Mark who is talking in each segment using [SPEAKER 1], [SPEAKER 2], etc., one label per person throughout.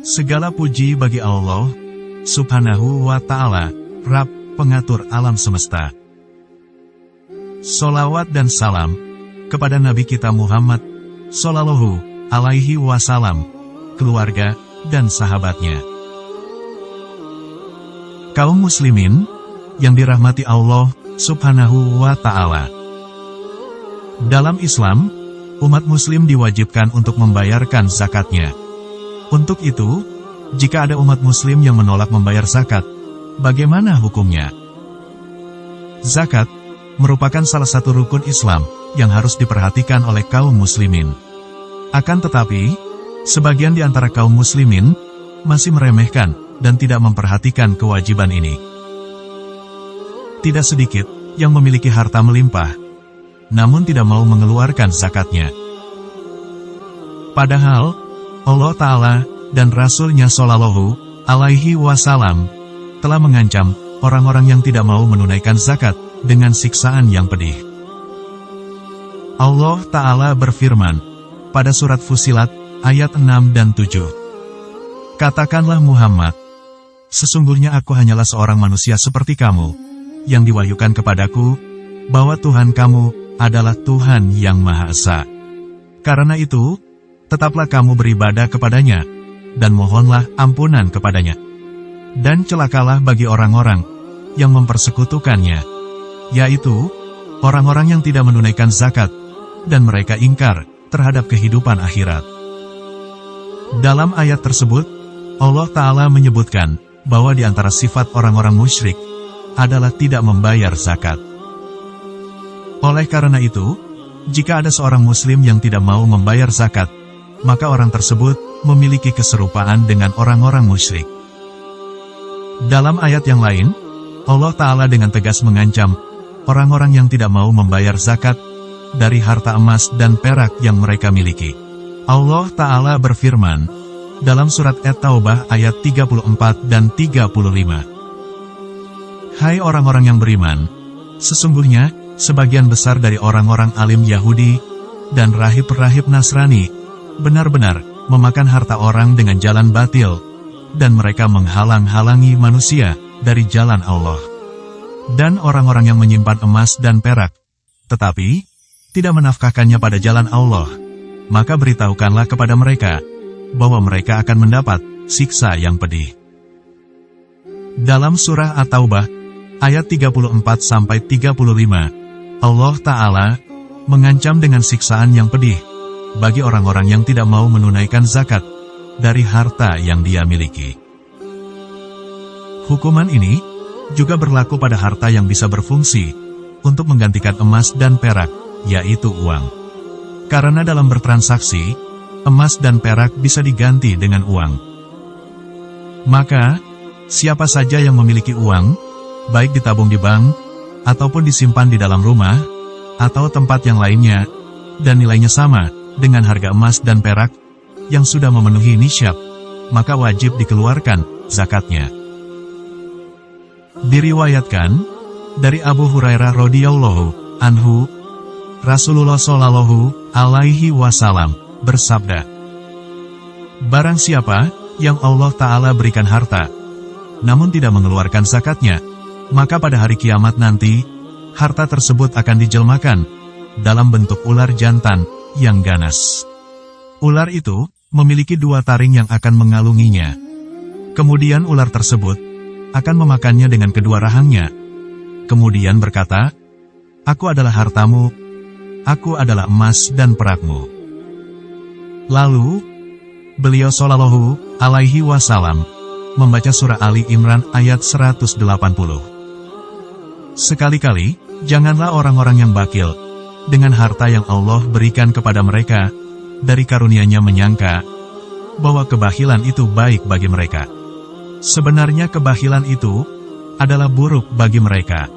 [SPEAKER 1] Segala puji bagi Allah, Subhanahu wa Ta'ala, Rabb, pengatur alam semesta. Sholawat dan salam kepada Nabi kita Muhammad Sallallahu Alaihi Wasallam, keluarga, dan sahabatnya. Kaum muslimin yang dirahmati Allah Subhanahu wa Ta'ala. Dalam Islam, umat muslim diwajibkan untuk membayarkan zakatnya. Untuk itu, jika ada umat muslim yang menolak membayar zakat, bagaimana hukumnya? Zakat merupakan salah satu rukun Islam yang harus diperhatikan oleh kaum muslimin. Akan tetapi, sebagian di antara kaum muslimin masih meremehkan dan tidak memperhatikan kewajiban ini. Tidak sedikit yang memiliki harta melimpah, namun tidak mau mengeluarkan zakatnya. Padahal, Allah Ta'ala dan Rasul-Nya Shallallahu Alaihi Wasallam telah mengancam orang-orang yang tidak mau menunaikan zakat dengan siksaan yang pedih. Allah Ta'ala berfirman pada surat Fussilat ayat 6 dan 7. Katakanlah Muhammad, sesungguhnya aku hanyalah seorang manusia seperti kamu, yang diwahyukan kepadaku, bahwa Tuhan kamu adalah Tuhan yang Maha Esa. Karena itu, tetaplah kamu beribadah kepadanya, dan mohonlah ampunan kepadanya. Dan celakalah bagi orang-orang yang mempersekutukannya, yaitu orang-orang yang tidak menunaikan zakat, dan mereka ingkar terhadap kehidupan akhirat. Dalam ayat tersebut, Allah Ta'ala menyebutkan bahwa di antara sifat orang-orang musyrik adalah tidak membayar zakat. Oleh karena itu, jika ada seorang muslim yang tidak mau membayar zakat, maka orang tersebut memiliki keserupaan dengan orang-orang musyrik. Dalam ayat yang lain, Allah Ta'ala dengan tegas mengancam orang-orang yang tidak mau membayar zakat dari harta emas dan perak yang mereka miliki. Allah Ta'ala berfirman dalam surat At-Taubah ayat 34 dan 35. Hai orang-orang yang beriman, sesungguhnya sebagian besar dari orang-orang alim Yahudi dan rahib-rahib Nasrani benar-benar memakan harta orang dengan jalan batil, dan mereka menghalang-halangi manusia dari jalan Allah. Dan orang-orang yang menyimpan emas dan perak, tetapi tidak menafkahkannya pada jalan Allah, maka beritahukanlah kepada mereka bahwa mereka akan mendapat siksa yang pedih. Dalam surah At-Taubah ayat 34-35, Allah Ta'ala mengancam dengan siksaan yang pedih bagi orang-orang yang tidak mau menunaikan zakat dari harta yang dia miliki. Hukuman ini juga berlaku pada harta yang bisa berfungsi untuk menggantikan emas dan perak, yaitu uang. Karena dalam bertransaksi, emas dan perak bisa diganti dengan uang. Maka, siapa saja yang memiliki uang, baik ditabung di bank, ataupun disimpan di dalam rumah, atau tempat yang lainnya, dan nilainya sama dengan harga emas dan perak yang sudah memenuhi nisyab, maka wajib dikeluarkan zakatnya. Diriwayatkan dari Abu Hurairah radhiyallahu anhu, Rasulullah Shallallahu Alaihi Wasallam bersabda, barang siapa yang Allah Ta'ala berikan harta, namun tidak mengeluarkan zakatnya, maka pada hari kiamat nanti, harta tersebut akan dijelmakan dalam bentuk ular jantan yang ganas. Ular itu memiliki 2 taring yang akan mengalunginya. Kemudian ular tersebut akan memakannya dengan kedua rahangnya. Kemudian berkata, aku adalah hartamu, aku adalah emas dan perakmu. Lalu, beliau Shallallahu Alaihi Wasallam membaca surah Ali Imran ayat 180. Sekali-kali, janganlah orang-orang yang bakil dengan harta yang Allah berikan kepada mereka dari karunia-Nya menyangka bahwa kebahilan itu baik bagi mereka. Sebenarnya kebahilan itu adalah buruk bagi mereka.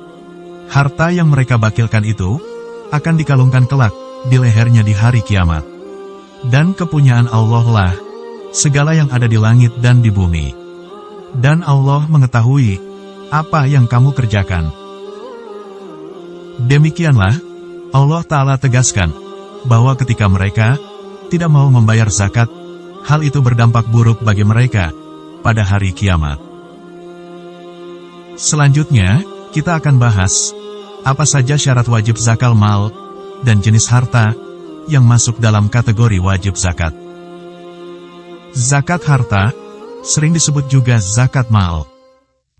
[SPEAKER 1] Harta yang mereka bakilkan itu akan dikalungkan kelak di lehernya di hari kiamat. Dan kepunyaan Allah lah segala yang ada di langit dan di bumi. Dan Allah mengetahui apa yang kamu kerjakan. Demikianlah Allah Ta'ala tegaskan bahwa ketika mereka tidak mau membayar zakat, hal itu berdampak buruk bagi mereka pada hari kiamat. Selanjutnya, kita akan bahas apa saja syarat wajib zakat mal dan jenis harta yang masuk dalam kategori wajib zakat. Zakat harta sering disebut juga zakat mal.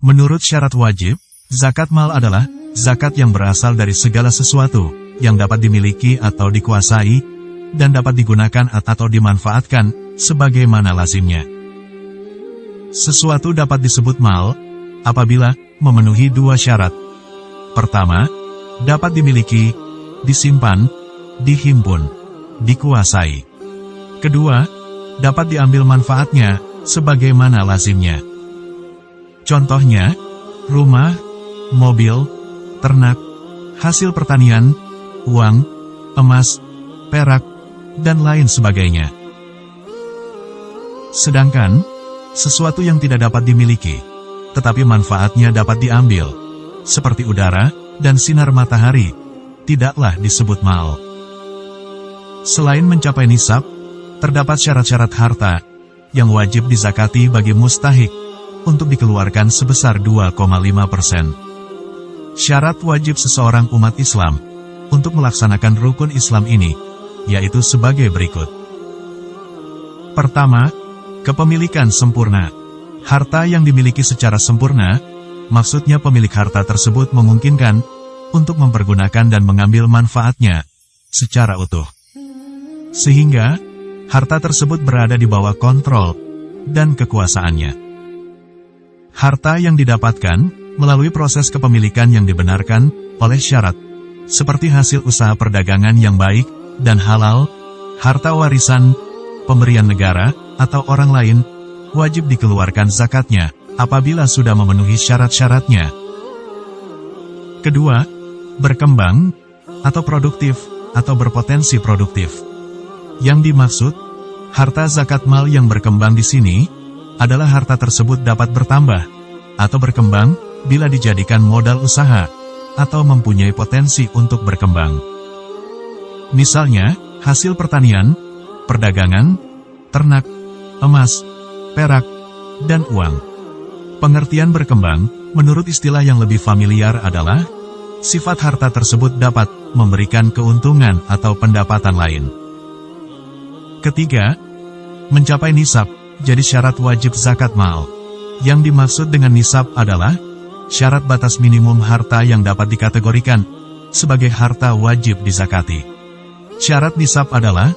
[SPEAKER 1] Menurut syarat wajib, zakat mal adalah zakat yang berasal dari segala sesuatu yang dapat dimiliki atau dikuasai dan dapat digunakan atau dimanfaatkan sebagaimana lazimnya. Sesuatu dapat disebut mal apabila memenuhi dua syarat. Pertama, dapat dimiliki, disimpan, dihimpun, dikuasai. Kedua, dapat diambil manfaatnya sebagaimana lazimnya. Contohnya, rumah, mobil, ternak, hasil pertanian, uang, emas, perak, dan lain sebagainya. Sedangkan, sesuatu yang tidak dapat dimiliki, tetapi manfaatnya dapat diambil, seperti udara dan sinar matahari, tidaklah disebut mal. Selain mencapai nisab, terdapat syarat-syarat harta yang wajib dizakati bagi mustahik untuk dikeluarkan sebesar 2,5%. Syarat wajib seseorang umat Islam untuk melaksanakan rukun Islam ini, yaitu sebagai berikut. Pertama, kepemilikan sempurna. Harta yang dimiliki secara sempurna, maksudnya pemilik harta tersebut memungkinkan untuk mempergunakan dan mengambil manfaatnya secara utuh. Sehingga, harta tersebut berada di bawah kontrol dan kekuasaannya. Harta yang didapatkan melalui proses kepemilikan yang dibenarkan oleh syarat, seperti hasil usaha perdagangan yang baik dan halal, harta warisan, pemberian negara, atau orang lain, wajib dikeluarkan zakatnya apabila sudah memenuhi syarat-syaratnya. Kedua, berkembang atau produktif atau berpotensi produktif. Yang dimaksud, harta zakat mal yang berkembang di sini adalah harta tersebut dapat bertambah atau berkembang bila dijadikan modal usaha atau mempunyai potensi untuk berkembang. Misalnya, hasil pertanian, perdagangan, ternak, emas, perak, dan uang. Pengertian berkembang, menurut istilah yang lebih familiar adalah, sifat harta tersebut dapat memberikan keuntungan atau pendapatan lain. Ketiga, mencapai nisab, jadi syarat wajib zakat mal. Yang dimaksud dengan nisab adalah, syarat batas minimum harta yang dapat dikategorikan sebagai harta wajib dizakati. Syarat nisab adalah,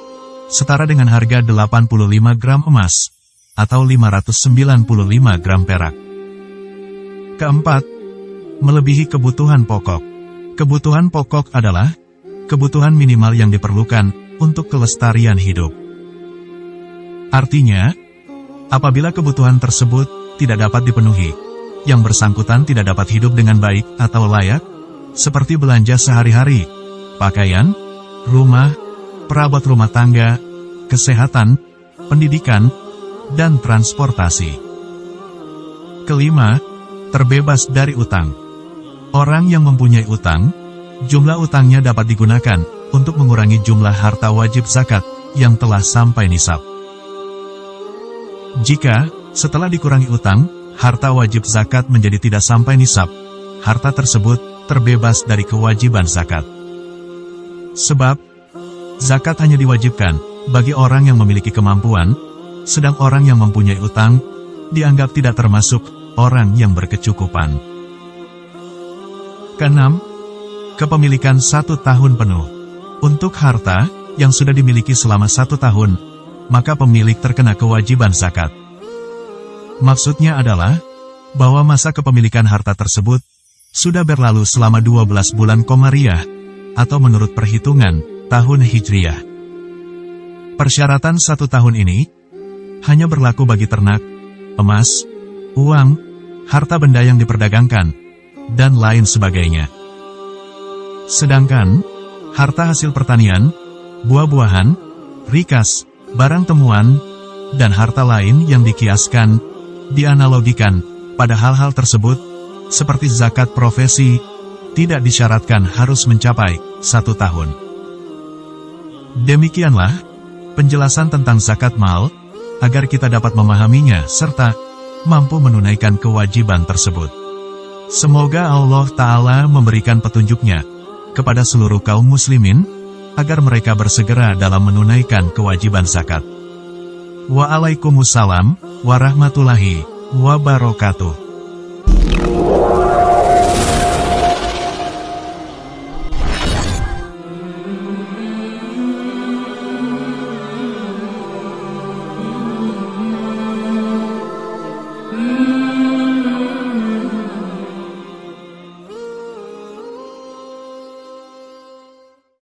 [SPEAKER 1] setara dengan harga 85 gram emas, atau 595 gram perak. Keempat, melebihi kebutuhan pokok. Kebutuhan pokok adalah kebutuhan minimal yang diperlukan untuk kelestarian hidup. Artinya, apabila kebutuhan tersebut tidak dapat dipenuhi, yang bersangkutan tidak dapat hidup dengan baik atau layak, seperti belanja sehari-hari, pakaian, rumah, perabot rumah tangga, kesehatan, pendidikan, dan transportasi. Kelima, terbebas dari utang. Orang yang mempunyai utang, jumlah utangnya dapat digunakan untuk mengurangi jumlah harta wajib zakat yang telah sampai nisab. Jika, setelah dikurangi utang, harta wajib zakat menjadi tidak sampai nisab, harta tersebut terbebas dari kewajiban zakat. Sebab, zakat hanya diwajibkan bagi orang yang memiliki kemampuan, sedang orang yang mempunyai utang dianggap tidak termasuk orang yang berkecukupan. Keenam, kepemilikan 1 tahun penuh. Untuk harta yang sudah dimiliki selama 1 tahun, maka pemilik terkena kewajiban zakat. Maksudnya adalah bahwa masa kepemilikan harta tersebut sudah berlalu selama 12 bulan Komariah atau menurut perhitungan tahun Hijriyah. Persyaratan 1 tahun ini hanya berlaku bagi ternak, emas, uang, harta benda yang diperdagangkan, dan lain sebagainya. Sedangkan, harta hasil pertanian, buah-buahan, rikas, barang temuan, dan harta lain yang dikiaskan, dianalogikan pada hal-hal tersebut, seperti zakat profesi, tidak disyaratkan harus mencapai 1 tahun. Demikianlah penjelasan tentang zakat mal agar kita dapat memahaminya serta mampu menunaikan kewajiban tersebut. Semoga Allah Ta'ala memberikan petunjuknya kepada seluruh kaum muslimin, agar mereka bersegera dalam menunaikan kewajiban zakat. Waalaikumsalam warahmatullahi wabarakatuh.